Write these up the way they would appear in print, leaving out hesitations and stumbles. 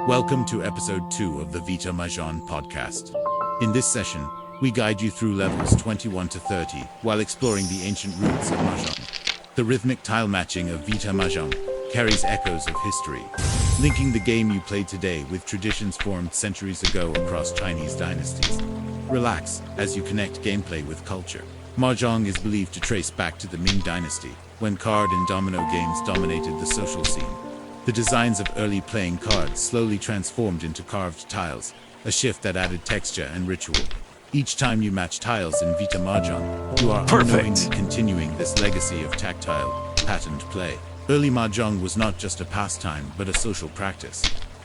Welcome to episode 2 of the Vita Mahjong podcast. In this session, we guide you through levels 21 to 30 while exploring the ancient roots of Mahjong. The rhythmic tile matching of Vita Mahjong carries echoes of history, linking the game you played today with traditions formed centuries ago across Chinese dynasties. Relax as you connect gameplay with culture. Mahjong is believed to trace back to the Qing Dynasty, when card and domino games dominated the social scene. The designs of early playing cards slowly transformed into carved tiles, a shift that added texture and ritual. Each time you match tiles in Vita Mahjong, you are unknowingly continuing this legacy of tactile, patterned play. Early Mahjong was not just a pastime, but a social practice.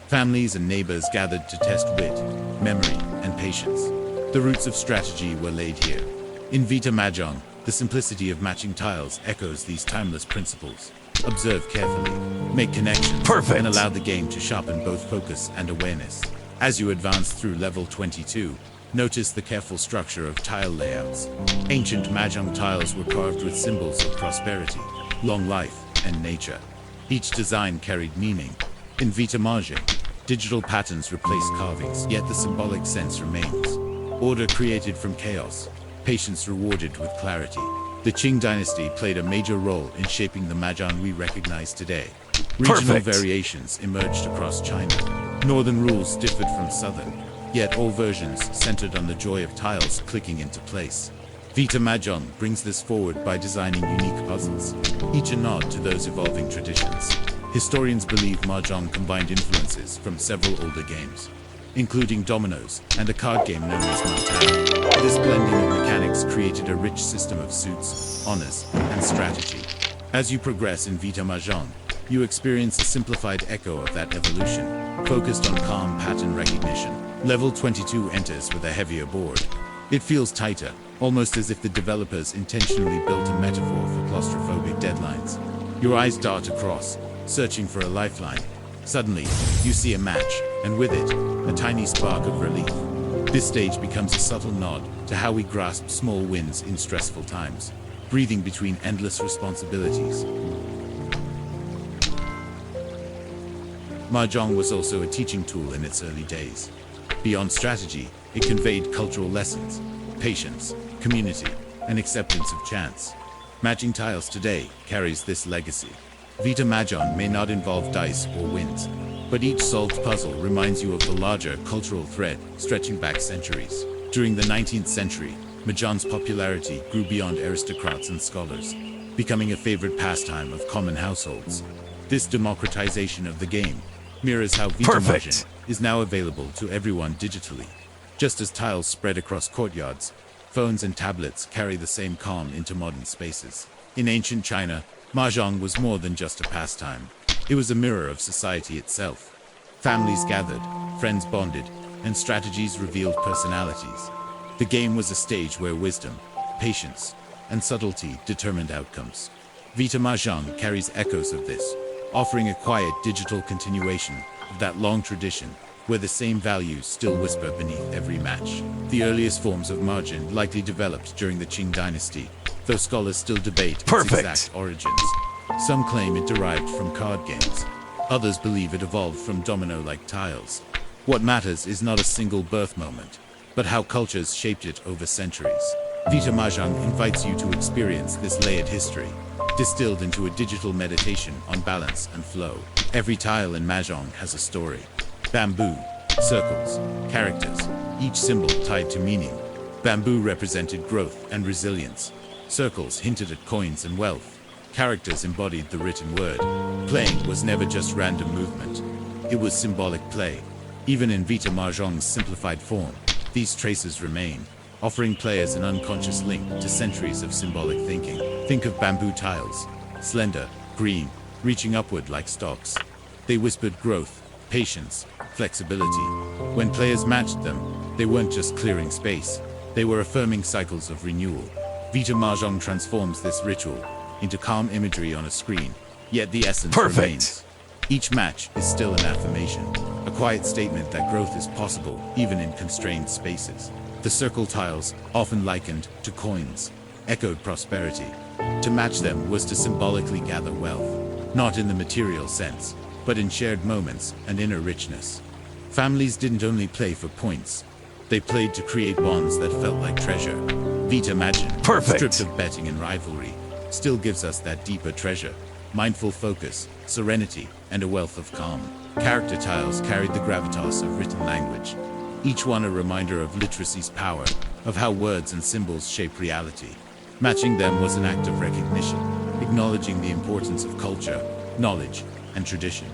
Families and neighbors gathered to test wit, memory, and patience. The roots of strategy were laid here. In Vita Mahjong, the simplicity of matching tiles echoes these timeless principles. Observe carefully, make connections, and allow the game to sharpen both focus and awareness. As you advance through level 22, notice the careful structure of tile layouts. Ancient Mahjong tiles were carved with symbols of prosperity, long life, and nature. Each design carried meaning. In Vita Mahjong, digital patterns replace carvings, yet the symbolic sense remains. Order created from chaos, patience rewarded with clarity. The Qing Dynasty played a major role in shaping the Mahjong we recognize today. Regional variations emerged across China. Northern rules differed from southern, yet all versions centered on the joy of tiles clicking into place. Vita Mahjong brings this forward by designing unique puzzles, each a nod to those evolving traditions. Historians believe Mahjong combined influences from several older games, including dominoes and a card game known as Mahjong. This blending of mechanics created a rich system of suits, honors, and strategy. As you progress in Vita Mahjong, you experience a simplified echo of that evolution, focused on calm pattern recognition. Level 22 enters with a heavier board. It feels tighter, almost as if the developers intentionally built a metaphor for claustrophobic deadlines. Your eyes dart across, searching for a lifeline. Suddenly, you see a match, and with it, a tiny spark of relief. This stage becomes a subtle nod to how we grasp small wins in stressful times, breathing between endless responsibilities. Mahjong was also a teaching tool in its early days. Beyond strategy, it conveyed cultural lessons, patience, community, and acceptance of chance. Matching tiles today carries this legacy. Vita Mahjong may not involve dice or wins, but each solved puzzle reminds you of the larger cultural thread stretching back centuries. During the 19th century, Mahjong's popularity grew beyond aristocrats and scholars, becoming a favorite pastime of common households. This democratization of the game mirrors how Vita Mahjong is now available to everyone digitally. Just as tiles spread across courtyards, phones and tablets carry the same calm into modern spaces. In ancient China, Mahjong was more than just a pastime. It was a mirror of society itself. Families gathered, friends bonded, and strategies revealed personalities. The game was a stage where wisdom, patience, and subtlety determined outcomes. Vita Mahjong carries echoes of this, offering a quiet digital continuation of that long tradition where the same values still whisper beneath every match. The earliest forms of Mahjong likely developed during the Qing Dynasty, though scholars still debate its exact origins. Some claim it derived from card games. Others believe it evolved from domino-like tiles. What matters is not a single birth moment, but how cultures shaped it over centuries. Vita Mahjong invites you to experience this layered history, distilled into a digital meditation on balance and flow. Every tile in Mahjong has a story. Bamboo, circles, characters, each symbol tied to meaning. Bamboo represented growth and resilience. Circles hinted at coins and wealth. Characters embodied the written word. Playing was never just random movement. It was symbolic play. Even in Vita Mahjong's simplified form, these traces remain, offering players an unconscious link to centuries of symbolic thinking. Think of bamboo tiles, slender, green, reaching upward like stalks. They whispered growth, patience, flexibility. When players matched them, they weren't just clearing space. They were affirming cycles of renewal. Vita Mahjong transforms this ritual into calm imagery on a screen, yet the essence remains. Each match is still an affirmation, a quiet statement that growth is possible even in constrained spaces. The circle tiles, often likened to coins, echoed prosperity. To match them was to symbolically gather wealth, not in the material sense, but in shared moments and inner richness. Families didn't only play for points. They played to create bonds that felt like treasure. Vita Mahjong, stripped of betting and rivalry, still gives us that deeper treasure. Mindful focus, serenity, and a wealth of calm. Character tiles carried the gravitas of written language, each one a reminder of literacy's power, of how words and symbols shape reality. Matching them was an act of recognition, acknowledging the importance of culture, knowledge, and tradition.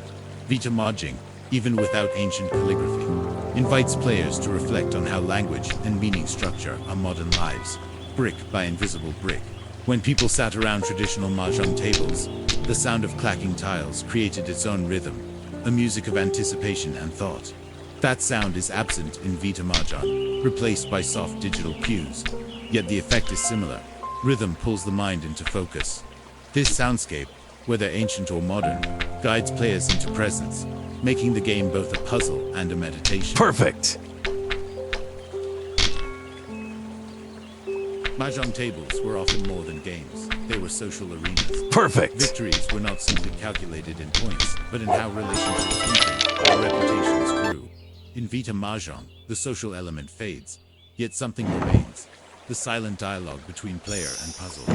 Vita Mahjong, even without ancient calligraphy, invites players to reflect on how language and meaning structure our modern lives, brick by invisible brick. When people sat around traditional mahjong tables, the sound of clacking tiles created its own rhythm, a music of anticipation and thought. That sound is absent in Vita Mahjong, replaced by soft digital cues. Yet the effect is similar. Rhythm pulls the mind into focus. This soundscape, whether ancient or modern, guides players into presence, making the game both a puzzle and a meditation. Perfect! Mahjong tables were often more than games. They were social arenas. Perfect! Victories were not simply calculated in points, but in how relationships deepened and reputations grew. In Vita Mahjong, the social element fades, yet something remains. The silent dialogue between player and puzzle.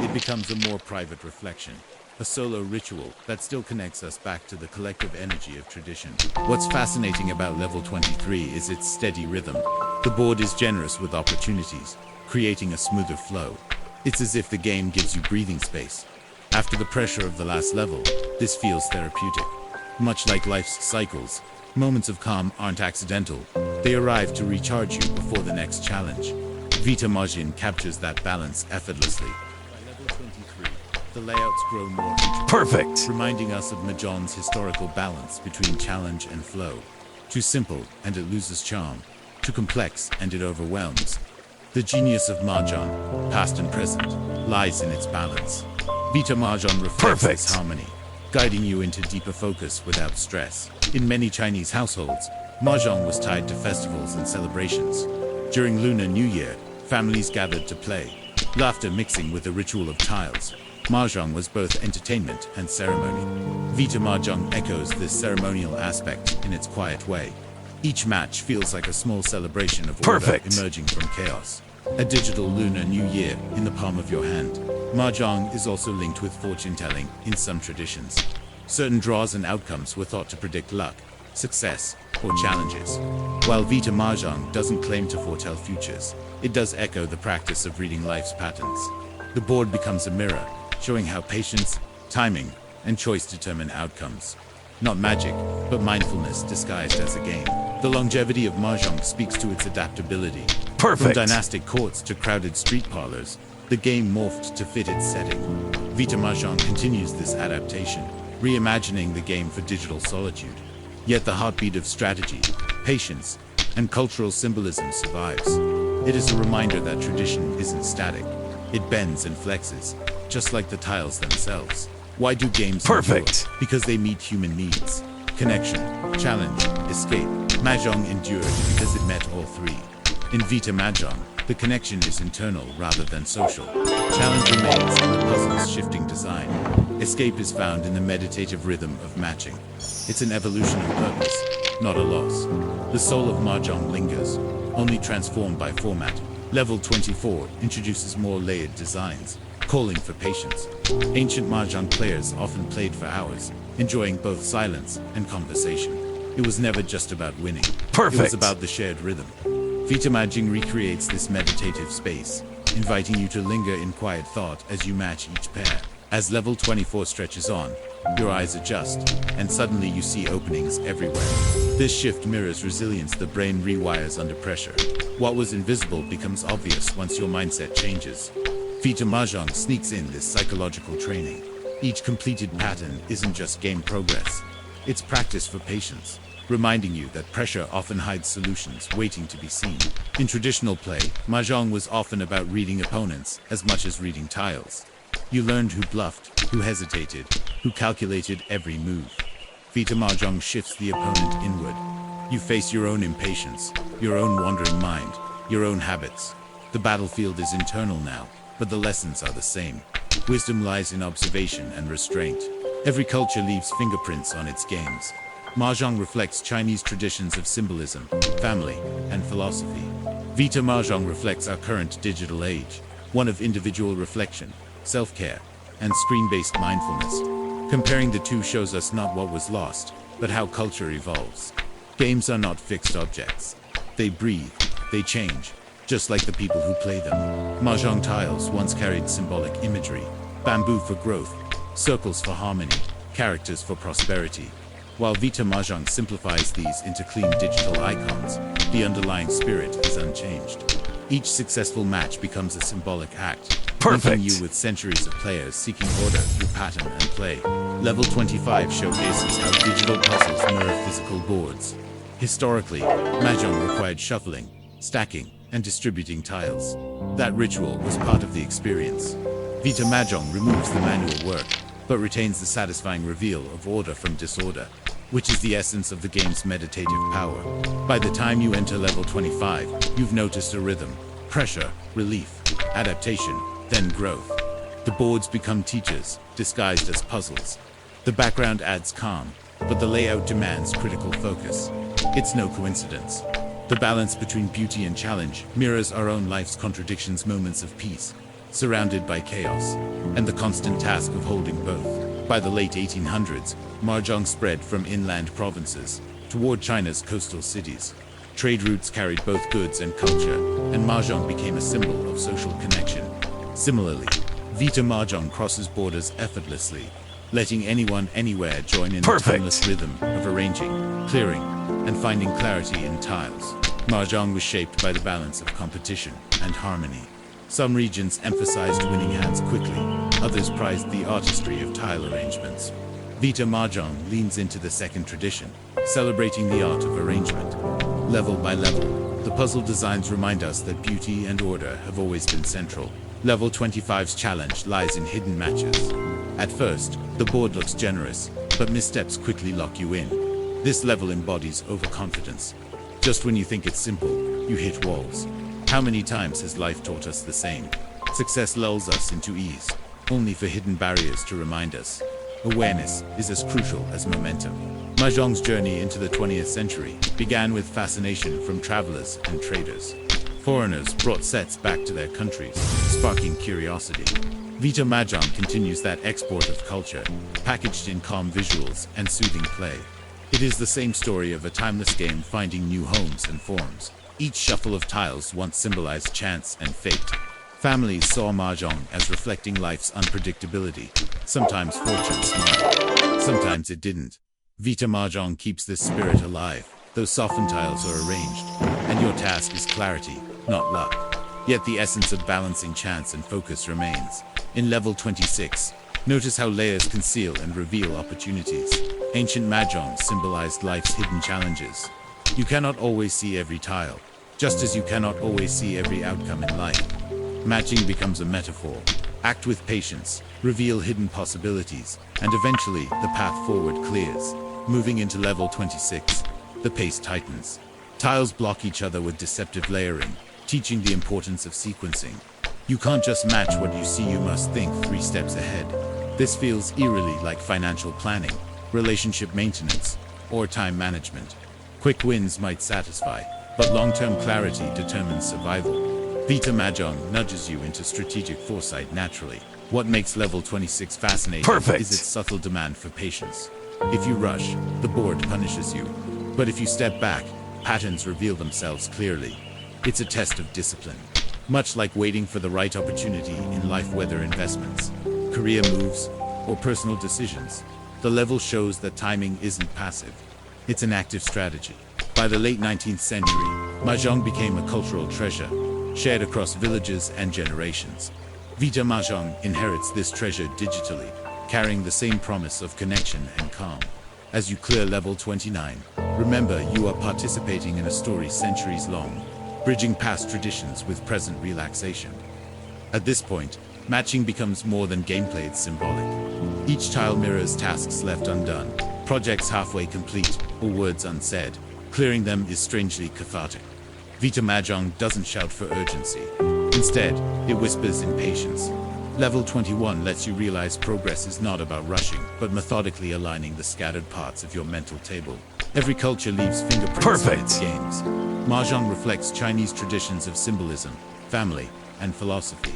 It becomes a more private reflection, a solo ritual that still connects us back to the collective energy of tradition. What's fascinating about level 23 is its steady rhythm. The board is generous with opportunities, creating a smoother flow. It's as if the game gives you breathing space. After the pressure of the last level, this feels therapeutic. Much like life's cycles, moments of calm aren't accidental. They arrive to recharge you before the next challenge. Vita Mahjong captures that balance effortlessly. By level 23, the layouts grow more intricate. Perfect! Reminding us of Mahjong's historical balance between challenge and flow. Too simple, and it loses charm. Too complex, and it overwhelms. The genius of Mahjong, past and present, lies in its balance. Vita Mahjong reflects this harmony, guiding you into deeper focus without stress. In many Chinese households, Mahjong was tied to festivals and celebrations. During Lunar New Year, families gathered to play, laughter mixing with the ritual of tiles. Mahjong was both entertainment and ceremony. Vita Mahjong echoes this ceremonial aspect in its quiet way. Each match feels like a small celebration of order emerging from chaos. A digital Lunar New Year in the palm of your hand. Mahjong is also linked with fortune-telling in some traditions. Certain draws and outcomes were thought to predict luck, success, or challenges. While Vita Mahjong doesn't claim to foretell futures, it does echo the practice of reading life's patterns. The board becomes a mirror, showing how patience, timing, and choice determine outcomes. Not magic, but mindfulness disguised as a game. The longevity of Mahjong speaks to its adaptability. Perfect! From dynastic courts to crowded street parlors, the game morphed to fit its setting. Vita Mahjong continues this adaptation, reimagining the game for digital solitude. Yet the heartbeat of strategy, patience, and cultural symbolism survives. It is a reminder that tradition isn't static. It bends and flexes, just like the tiles themselves. Why do games endure? Because they meet human needs. Connection, challenge, escape. Mahjong endured because it met all three. In Vita Mahjong, the connection is internal rather than social. Challenge remains in the puzzle's shifting design. Escape is found in the meditative rhythm of matching. It's an evolution of purpose, not a loss. The soul of Mahjong lingers, only transformed by format. Level 24 introduces more layered designs, calling for patience. Ancient Mahjong players often played for hours, enjoying both silence and conversation. It was never just about winning. It was about the shared rhythm. Vita Mahjong recreates this meditative space, inviting you to linger in quiet thought as you match each pair. As level 24 stretches on, your eyes adjust, and suddenly you see openings everywhere. This shift mirrors resilience the brain rewires under pressure. What was invisible becomes obvious once your mindset changes. Vita Mahjong sneaks in this psychological training. Each completed pattern isn't just game progress. It's practice for patience, reminding you that pressure often hides solutions waiting to be seen. In traditional play, Mahjong was often about reading opponents as much as reading tiles. You learned who bluffed, who hesitated, who calculated every move. Vita Mahjong shifts the opponent inward. You face your own impatience, your own wandering mind, your own habits. The battlefield is internal now, but the lessons are the same. Wisdom lies in observation and restraint. Every culture leaves fingerprints on its games. Mahjong reflects Chinese traditions of symbolism, family, and philosophy. Vita Mahjong reflects our current digital age, one of individual reflection, self-care, and screen-based mindfulness. Comparing the two shows us not what was lost, but how culture evolves. Games are not fixed objects. They breathe, they change, just like the people who play them. Mahjong tiles once carried symbolic imagery: bamboo for growth, circles for harmony, characters for prosperity. While Vita Mahjong simplifies these into clean digital icons, the underlying spirit is unchanged. Each successful match becomes a symbolic act, linking you with centuries of players seeking order through pattern and play. Level 25 showcases how digital puzzles mirror physical boards. Historically, Mahjong required shuffling, stacking, and distributing tiles. That ritual was part of the experience. Vita Mahjong removes the manual work, but retains the satisfying reveal of order from disorder, which is the essence of the game's meditative power. By the time you enter level 25, you've noticed a rhythm: pressure, relief, adaptation, then growth. The boards become teachers, disguised as puzzles. The background adds calm, but the layout demands critical focus. It's no coincidence. The balance between beauty and challenge mirrors our own life's contradictions: moments of peace, surrounded by chaos, and the constant task of holding both. By the late 1800s, Mahjong spread from inland provinces toward China's coastal cities. Trade routes carried both goods and culture, and Mahjong became a symbol of social connection. Similarly, Vita Mahjong crosses borders effortlessly, letting anyone anywhere join in the timeless rhythm of arranging, clearing, and finding clarity in tiles. Mahjong was shaped by the balance of competition and harmony. Some regions emphasized winning hands quickly, others prized the artistry of tile arrangements. Vita Mahjong leans into the second tradition, celebrating the art of arrangement. Level by level, the puzzle designs remind us that beauty and order have always been central. Level 25's challenge lies in hidden matches. At first, the board looks generous, but missteps quickly lock you in. This level embodies overconfidence. Just when you think it's simple, you hit walls. How many times has life taught us the same? Success lulls us into ease, only for hidden barriers to remind us. Awareness is as crucial as momentum. Mahjong's journey into the 20th century began with fascination from travelers and traders. Foreigners brought sets back to their countries, sparking curiosity. Vita Mahjong continues that export of culture, packaged in calm visuals and soothing play. It is the same story of a timeless game finding new homes and forms. Each shuffle of tiles once symbolized chance and fate. Families saw Mahjong as reflecting life's unpredictability. Sometimes fortune smiled, sometimes it didn't. Vita Mahjong keeps this spirit alive. Those softened tiles are arranged, and your task is clarity, not luck. Yet the essence of balancing chance and focus remains. In level 26, notice how layers conceal and reveal opportunities. Ancient Mahjong symbolized life's hidden challenges. You cannot always see every tile, just as you cannot always see every outcome in life. Matching becomes a metaphor. Act with patience, reveal hidden possibilities, and eventually the path forward clears. Moving into level 26, the pace tightens. Tiles block each other with deceptive layering, teaching the importance of sequencing. You can't just match what you see, you must think 3 steps ahead. This feels eerily like financial planning, relationship maintenance, or time management. Quick wins might satisfy, but long-term clarity determines survival. Vita Mahjong nudges you into strategic foresight naturally. What makes level 26 fascinating is its subtle demand for patience. If you rush, the board punishes you. But if you step back, patterns reveal themselves clearly. It's a test of discipline. Much like waiting for the right opportunity in life, whether investments, career moves, or personal decisions, the level shows that timing isn't passive. It's an active strategy. By the late 19th century, Mahjong became a cultural treasure, shared across villages and generations. Vita Mahjong inherits this treasure digitally, carrying the same promise of connection and calm. As you clear level 29, remember you are participating in a story centuries long, bridging past traditions with present relaxation. At this point, matching becomes more than gameplay, it's symbolic. Each tile mirrors tasks left undone, projects halfway complete, or words unsaid. Clearing them is strangely cathartic. Vita Mahjong doesn't shout for urgency. Instead, it whispers in patience. Level 21 lets you realize progress is not about rushing, but methodically aligning the scattered parts of your mental table. Every culture leaves fingerprints on its games. Mahjong reflects Chinese traditions of symbolism, family, and philosophy.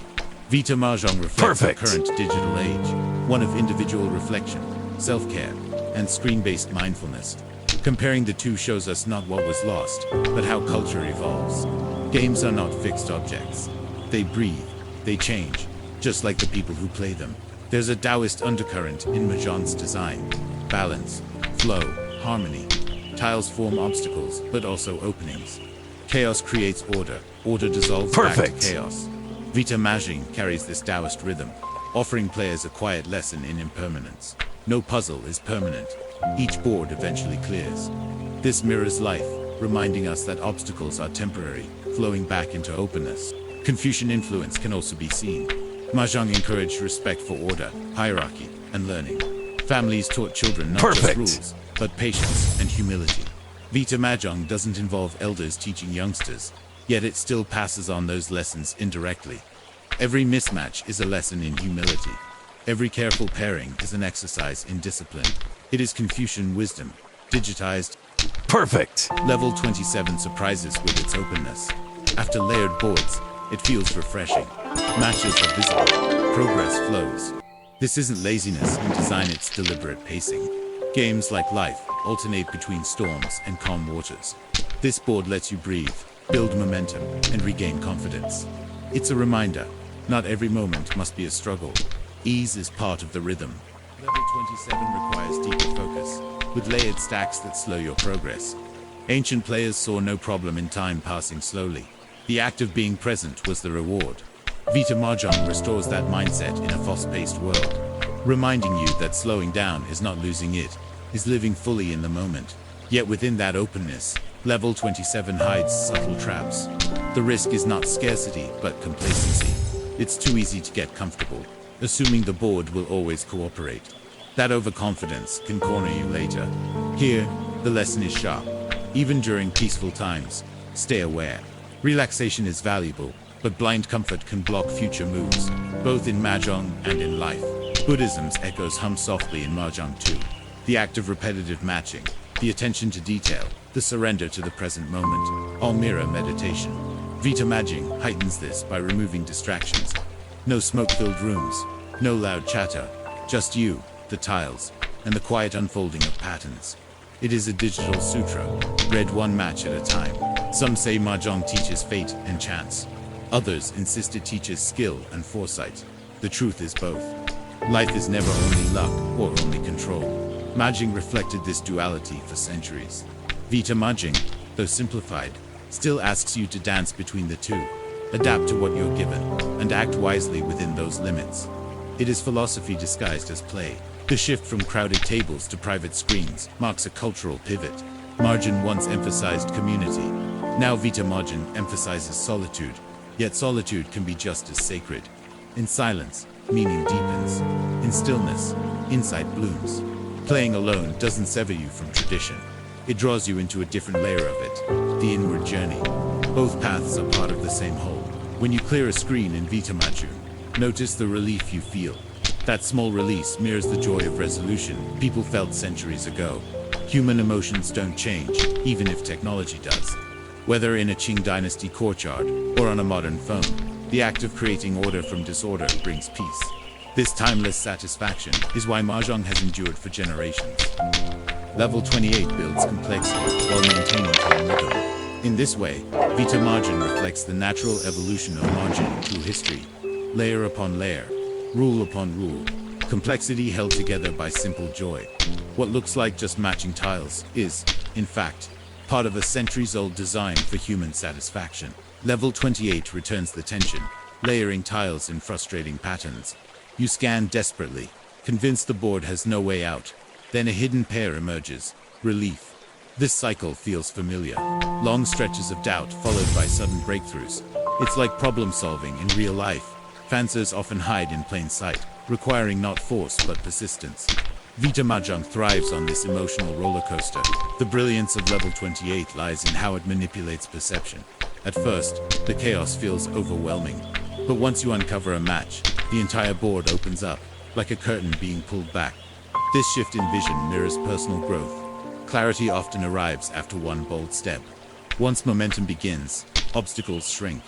Vita Mahjong reflects the current digital age, one of individual reflection, self-care, and screen-based mindfulness. Comparing the two shows us not what was lost, but how culture evolves. Games are not fixed objects. They breathe, they change, just like the people who play them. There's a Taoist undercurrent in Mahjong's design. Balance, flow, harmony. Tiles form obstacles, but also openings. Chaos creates order. Order dissolves back to chaos. Vita Mahjong carries this Taoist rhythm, offering players a quiet lesson in impermanence. No puzzle is permanent. Each board eventually clears. This mirrors life, reminding us that obstacles are temporary, flowing back into openness. Confucian influence can also be seen. Mahjong encouraged respect for order, hierarchy, and learning. Families taught children not just rules, but patience and humility. Vita Mahjong doesn't involve elders teaching youngsters, yet it still passes on those lessons indirectly. Every mismatch is a lesson in humility. Every careful pairing is an exercise in discipline. It is Confucian wisdom, digitized. Level 27 surprises with its openness. After layered boards, it feels refreshing. Matches are visible. Progress flows. This isn't laziness in design, it's deliberate pacing. Games like life alternate between storms and calm waters. This board lets you breathe, build momentum, and regain confidence. It's a reminder, not every moment must be a struggle. Ease is part of the rhythm. Level 27 requires deeper focus, with layered stacks that slow your progress. Ancient players saw no problem in time passing slowly. The act of being present was the reward. Vita Mahjong restores that mindset in a fast-paced world, reminding you that slowing down is not losing it, is living fully in the moment. Yet within that openness, level 27 hides subtle traps. The risk is not scarcity, but complacency. It's too easy to get comfortable, assuming the board will always cooperate. That overconfidence can corner you later. Here, the lesson is sharp. Even during peaceful times, stay aware. Relaxation is valuable, but blind comfort can block future moves, both in Mahjong and in life. Buddhism's echoes hum softly in Mahjong too. The act of repetitive matching, the attention to detail, the surrender to the present moment, all mirror meditation. Vita Mahjong heightens this by removing distractions. No smoke-filled rooms, no loud chatter, just you, the tiles, and the quiet unfolding of patterns. It is a digital sutra, read one match at a time. Some say Mahjong teaches fate and chance. Others insist it teaches skill and foresight. The truth is both. Life is never only luck or only control. Mahjong reflected this duality for centuries. Vita Mahjong, though simplified, still asks you to dance between the two, adapt to what you're given, and act wisely within those limits. It is philosophy disguised as play. The shift from crowded tables to private screens marks a cultural pivot. Mahjong once emphasized community. Now Vita Mahjong emphasizes solitude, yet solitude can be just as sacred. In silence, meaning deepens. In stillness, insight blooms. Playing alone doesn't sever you from tradition. It draws you into a different layer of it, the inward journey. Both paths are part of the same whole. When you clear a screen in Vita Mahjong, notice the relief you feel. That small release mirrors the joy of resolution people felt centuries ago. Human emotions don't change, even if technology does. Whether in a Qing Dynasty courtyard or on a modern phone, the act of creating order from disorder brings peace. This timeless satisfaction is why Mahjong has endured for generations. Level 28 builds complexity while maintaining calm rhythm. In this way, Vita Mahjong reflects the natural evolution of Mahjong through history, layer upon layer, rule upon rule, complexity held together by simple joy. What looks like just matching tiles is, in fact, part of a centuries-old design for human satisfaction. Level 28 returns the tension, layering tiles in frustrating patterns. You scan desperately, convinced the board has no way out. Then a hidden pair emerges. Relief. This cycle feels familiar. Long stretches of doubt followed by sudden breakthroughs. It's like problem solving in real life. Answers often hide in plain sight, requiring not force but persistence. Vita Mahjong thrives on this emotional roller coaster. The brilliance of level 28 lies in how it manipulates perception. At first, the chaos feels overwhelming. But once you uncover a match, the entire board opens up, like a curtain being pulled back. This shift in vision mirrors personal growth. Clarity often arrives after one bold step. Once momentum begins, obstacles shrink.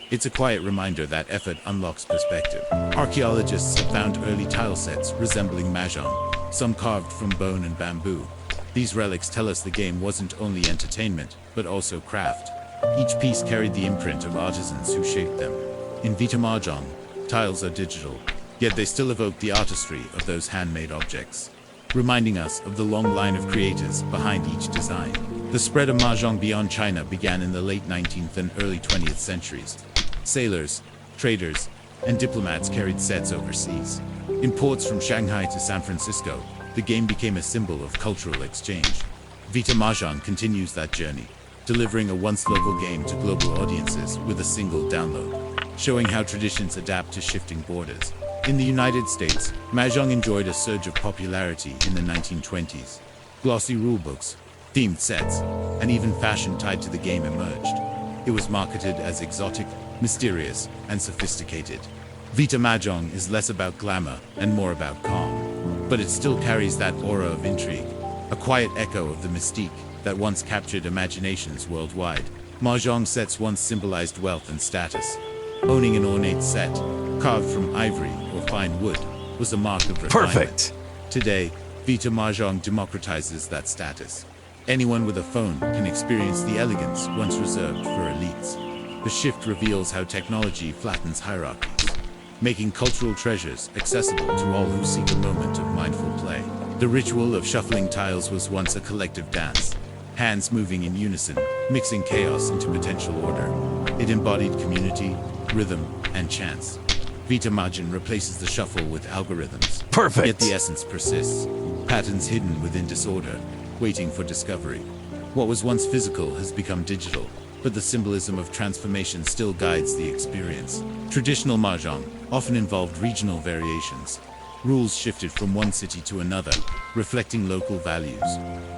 It's a quiet reminder that effort unlocks perspective. Archaeologists have found early tile sets resembling mahjong, some carved from bone and bamboo. These relics tell us the game wasn't only entertainment, but also craft. Each piece carried the imprint of artisans who shaped them. In Vita Mahjong, tiles are digital, yet they still evoke the artistry of those handmade objects, reminding us of the long line of creators behind each design. The spread of mahjong beyond China began in the late 19th and early 20th centuries. Sailors, traders, and diplomats carried sets overseas. In ports from Shanghai to San Francisco, the game became a symbol of cultural exchange. Vita Mahjong continues that journey, delivering a once local game to global audiences with a single download, showing how traditions adapt to shifting borders. In the United States, mahjong enjoyed a surge of popularity in the 1920s. Glossy rulebooks, themed sets, and even fashion tied to the game emerged. It was marketed as exotic, mysterious, and sophisticated. Vita Mahjong is less about glamour and more about calm, but it still carries that aura of intrigue, a quiet echo of the mystique that once captured imaginations worldwide. Mahjong sets once symbolized wealth and status. Owning an ornate set, carved from ivory or fine wood, was a mark of refinement. Perfect. Today, Vita Mahjong democratizes that status. Anyone with a phone can experience the elegance once reserved for elites. The shift reveals how technology flattens hierarchies, making cultural treasures accessible to all who seek a moment of mindful play. The ritual of shuffling tiles was once a collective dance, hands moving in unison, mixing chaos into potential order. It embodied community, rhythm, and chance. Vita Mahjong replaces the shuffle with algorithms. Perfect. Yet the essence persists, patterns hidden within disorder, waiting for discovery. What was once physical has become digital, but the symbolism of transformation still guides the experience. Traditional mahjong often involved regional variations. Rules shifted from one city to another, reflecting local values.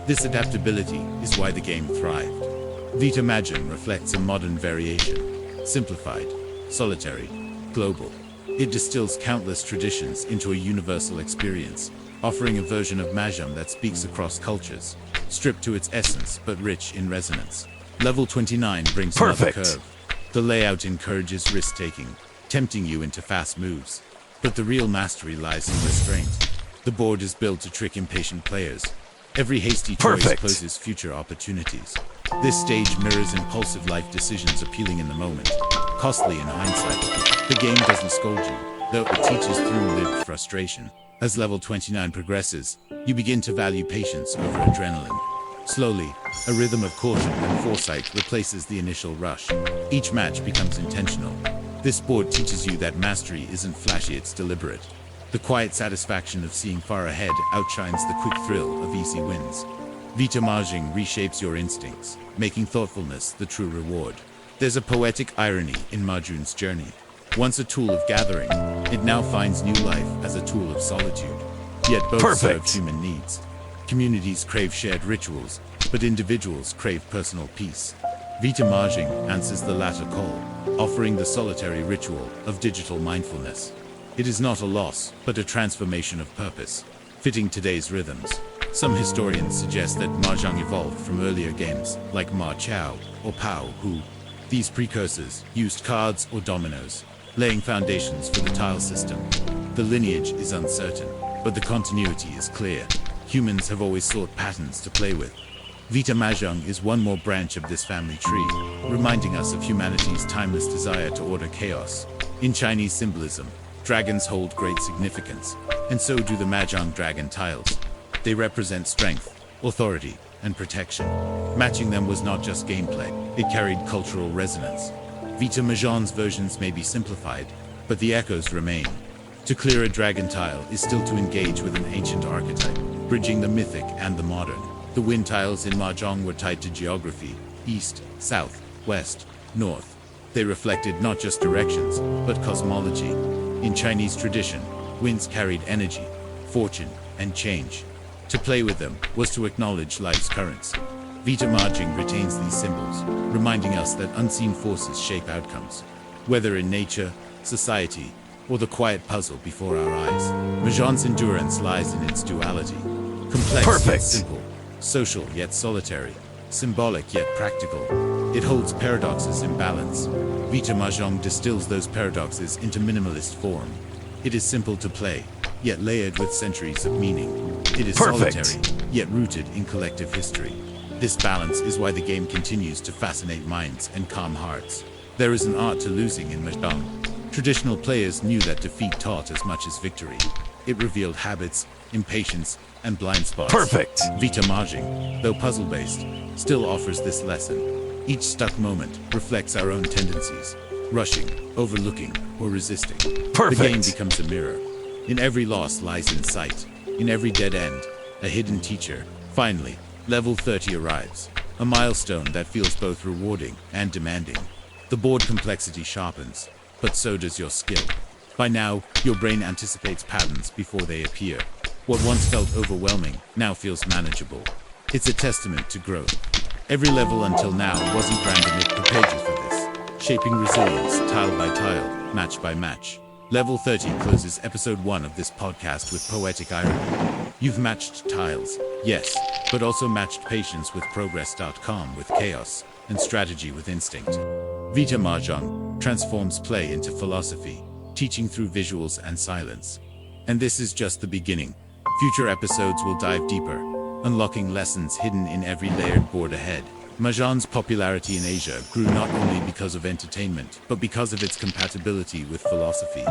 This adaptability is why the game thrived. Vita Mahjong reflects a modern variation, simplified, solitary, global. It distills countless traditions into a universal experience, offering a version of mahjong that speaks across cultures, stripped to its essence but rich in resonance. Level 29 brings another curve. The layout encourages risk-taking, tempting you into fast moves. But the real mastery lies in restraint. The board is built to trick impatient players. Every hasty choice closes future opportunities. This stage mirrors impulsive life decisions appealing in the moment, costly in hindsight. The game doesn't scold you, though it teaches through lived frustration. As level 29 progresses, you begin to value patience over adrenaline. Slowly, a rhythm of caution and foresight replaces the initial rush. Each match becomes intentional. This board teaches you that mastery isn't flashy, it's deliberate. The quiet satisfaction of seeing far ahead outshines the quick thrill of easy wins. Vita Mahjong reshapes your instincts, making thoughtfulness the true reward. There's a poetic irony in Mahjong's journey. Once a tool of gathering, it now finds new life as a tool of solitude. Yet both serve human needs. Communities crave shared rituals, but individuals crave personal peace. Vita Mahjong answers the latter call, offering the solitary ritual of digital mindfulness. It is not a loss, but a transformation of purpose, fitting today's rhythms. Some historians suggest that Mahjong evolved from earlier games like Ma Chao or Pao Hu. These precursors used cards or dominoes, laying foundations for the tile system. The lineage is uncertain, but the continuity is clear. Humans have always sought patterns to play with. Vita Mahjong is one more branch of this family tree, reminding us of humanity's timeless desire to order chaos. In Chinese symbolism, dragons hold great significance, and so do the Mahjong dragon tiles. They represent strength, authority, and protection. Matching them was not just gameplay, it carried cultural resonance. Vita Mahjong's versions may be simplified, but the echoes remain. To clear a dragon tile is still to engage with an ancient archetype, bridging the mythic and the modern. The wind tiles in Mahjong were tied to geography, east, south, west, north. They reflected not just directions, but cosmology. In Chinese tradition, winds carried energy, fortune, and change. To play with them was to acknowledge life's currents. Vita Mahjong retains these symbols, reminding us that unseen forces shape outcomes. Whether in nature, society, or the quiet puzzle before our eyes. Mahjong's endurance lies in its duality. Complex yet simple, social yet solitary, symbolic yet practical. It holds paradoxes in balance. Vita Mahjong distills those paradoxes into minimalist form. It is simple to play, yet layered with centuries of meaning. It is solitary, yet rooted in collective history. This balance is why the game continues to fascinate minds and calm hearts. There is an art to losing in Mahjong. Traditional players knew that defeat taught as much as victory. It revealed habits, impatience, and blind spots. Vita Mahjong, though puzzle-based, still offers this lesson. Each stuck moment reflects our own tendencies, rushing, overlooking, or resisting. The game becomes a mirror. In every loss lies insight. In every dead end, a hidden teacher. Finally, level 30 arrives, a milestone that feels both rewarding and demanding. The board complexity sharpens, but so does your skill. By now, your brain anticipates patterns before they appear. What once felt overwhelming now feels manageable. It's a testament to growth. Every level until now wasn't grand enough to prepare you for this, shaping resilience tile by tile, match by match. Level 30 closes episode 1 of this podcast with poetic irony. You've matched tiles, yes, but also matched patience with progress.com with chaos, and strategy with instinct. Vita Mahjong transforms play into philosophy, teaching through visuals and silence. And this is just the beginning. Future episodes will dive deeper, unlocking lessons hidden in every layered board ahead. Mahjong's popularity in Asia grew not only because of entertainment, but because of its compatibility with philosophy.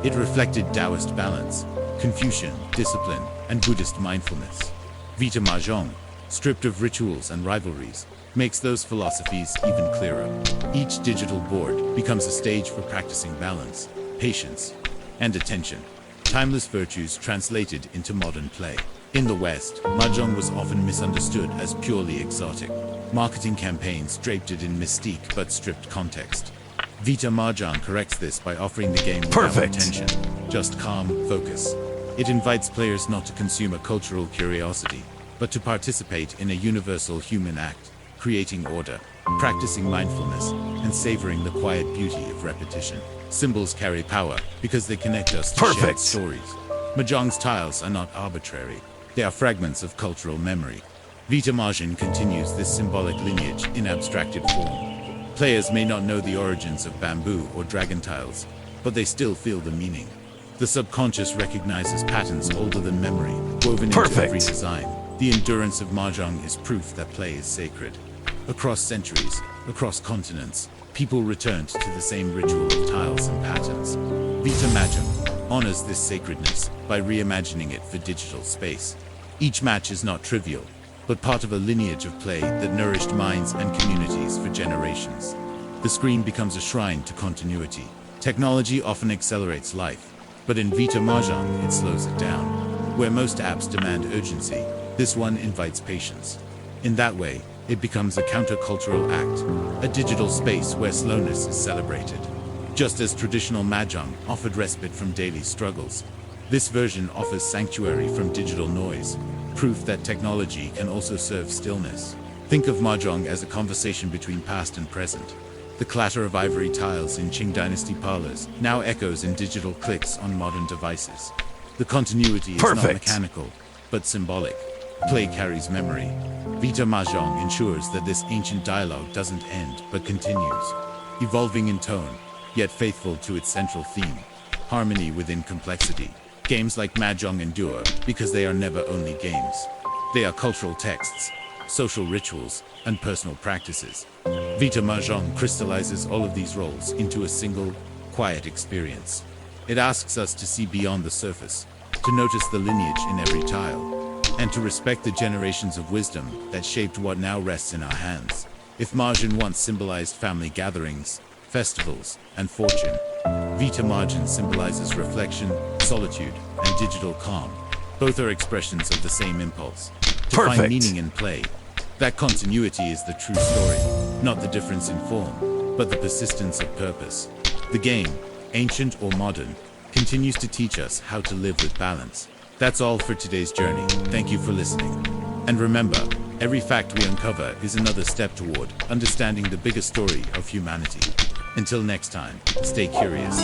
It reflected Taoist balance, Confucian discipline, and Buddhist mindfulness. Vita Mahjong, stripped of rituals and rivalries, makes those philosophies even clearer. Each digital board becomes a stage for practicing balance, patience, and attention. Timeless virtues translated into modern play. In the West, Mahjong was often misunderstood as purely exotic. Marketing campaigns draped it in mystique but stripped context. Vita Mahjong corrects this by offering the game without tension, just calm focus. It invites players not to consume a cultural curiosity, but to participate in a universal human act, creating order, practicing mindfulness, and savoring the quiet beauty of repetition. Symbols carry power because they connect us to shared stories. Mahjong's tiles are not arbitrary. They are fragments of cultural memory. Vita Mahjong continues this symbolic lineage in abstracted form. Players may not know the origins of bamboo or dragon tiles, but they still feel the meaning. The subconscious recognizes patterns older than memory, woven into every design. The endurance of Mahjong is proof that play is sacred. Across centuries, across continents, people returned to the same ritual of tiles and patterns. Vita Mahjong honors this sacredness by reimagining it for digital space. Each match is not trivial, but part of a lineage of play that nourished minds and communities for generations. The screen becomes a shrine to continuity. Technology often accelerates life, but in Vita Mahjong it slows it down. Where most apps demand urgency, this one invites patience. In that way, it becomes a countercultural act, a digital space where slowness is celebrated. Just as traditional Mahjong offered respite from daily struggles, this version offers sanctuary from digital noise, proof that technology can also serve stillness. Think of Mahjong as a conversation between past and present. The clatter of ivory tiles in Qing Dynasty parlors now echoes in digital clicks on modern devices. The continuity is not mechanical, but symbolic. Play carries memory. Vita Mahjong ensures that this ancient dialogue doesn't end, but continues, evolving in tone, yet faithful to its central theme, harmony within complexity. Games like Mahjong endure because they are never only games. They are cultural texts, social rituals, and personal practices. Vita Mahjong crystallizes all of these roles into a single, quiet experience. It asks us to see beyond the surface, to notice the lineage in every tile, and to respect the generations of wisdom that shaped what now rests in our hands. If Mahjong once symbolized family gatherings, festivals, and fortune, Vita Mahjong symbolizes reflection, solitude, and digital calm. Both are expressions of the same impulse, to find meaning in play. That continuity is the true story, not the difference in form, but the persistence of purpose. The game, ancient or modern, continues to teach us how to live with balance. That's all for today's journey. Thank you for listening. And remember, every fact we uncover is another step toward understanding the bigger story of humanity. Until next time, stay curious.